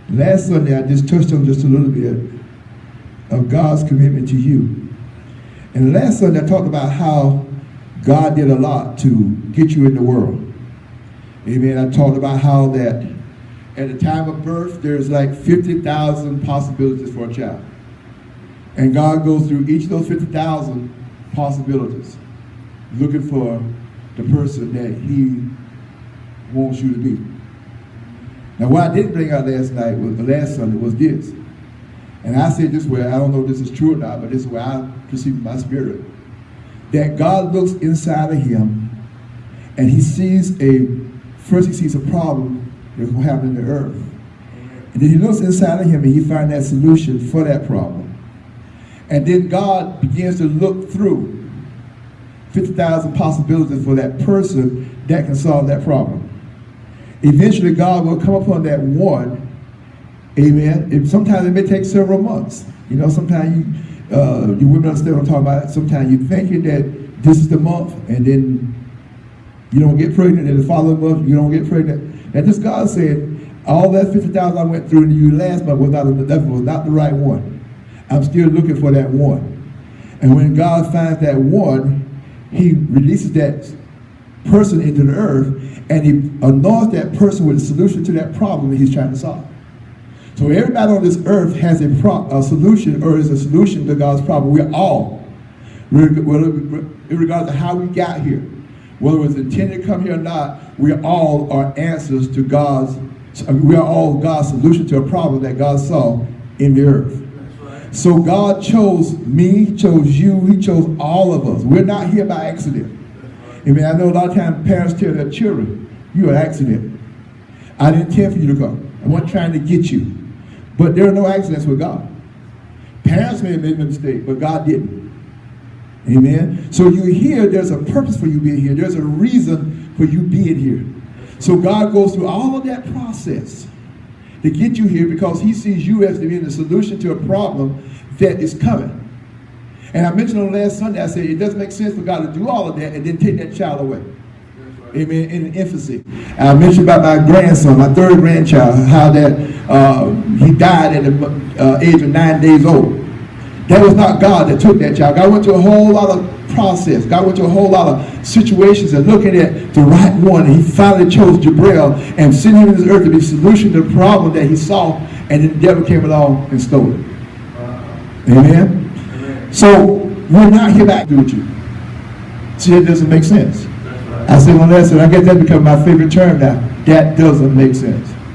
Last Sunday, I just touched on just a little bit of God's commitment to you. And last Sunday, I talked about how God did a lot to get you in the world. Amen. I talked about how that at the time of birth, there's like 50,000 possibilities for a child. And God goes through each of those 50,000 possibilities, looking for the person that he wants you to be. Now, what I didn't bring out last Sunday was this. And I said this way, I don't know if this is true or not, but this is where I perceive in my spirit. That God looks inside of him and he sees first he sees a problem that's going to happen in the earth. And then he looks inside of him and he finds that solution for that problem. And then God begins to look through 50,000 possibilities for that person that can solve that problem. Eventually, God will come upon that one, amen. Sometimes it may take several months. You know, sometimes you women understand what I'm talking about. Sometimes you're thinking that this is the month, and then you don't get pregnant, and the following month you don't get pregnant. And this God said, all that 50,000 I went through in you last month was not the right one. I'm still looking for that one. And when God finds that one, he releases that person into the earth, and he anoints that person with a solution to that problem that he's trying to solve. So everybody on this earth has a solution, or is a solution to God's problem. We're all, regardless of how we got here, whether it was intended to come here or not, we all are answers to we are all God's solution to a problem that God saw in the earth. So God chose me, he chose you, he chose all of us. We're not here by accident. I mean, I know a lot of times parents tell their children, you're an accident. I didn't intend for you to come. I wasn't trying to get you. But there are no accidents with God. Parents may have made a mistake, but God didn't. Amen? So you're here, there's a purpose for you being here. There's a reason for you being here. So God goes through all of that process to get you here because he sees you as being the solution to a problem that is coming. And I mentioned on last Sunday, I said it doesn't make sense for God to do all of that and then take that child away. Right. Amen. In infancy. And I mentioned about my grandson, my third grandchild, how that he died at the age of 9 days old. That was not God that took that child. God went through a whole lot of process. God went through a whole lot of situations and looking at the right one. And he finally chose Jabril and sent him to this earth to be the solution to the problem that he saw. And then the devil came along and stole it. Amen. So we're not here back to do with you. See, it doesn't make sense. I said on that, I guess that become my favorite term now. That doesn't make sense.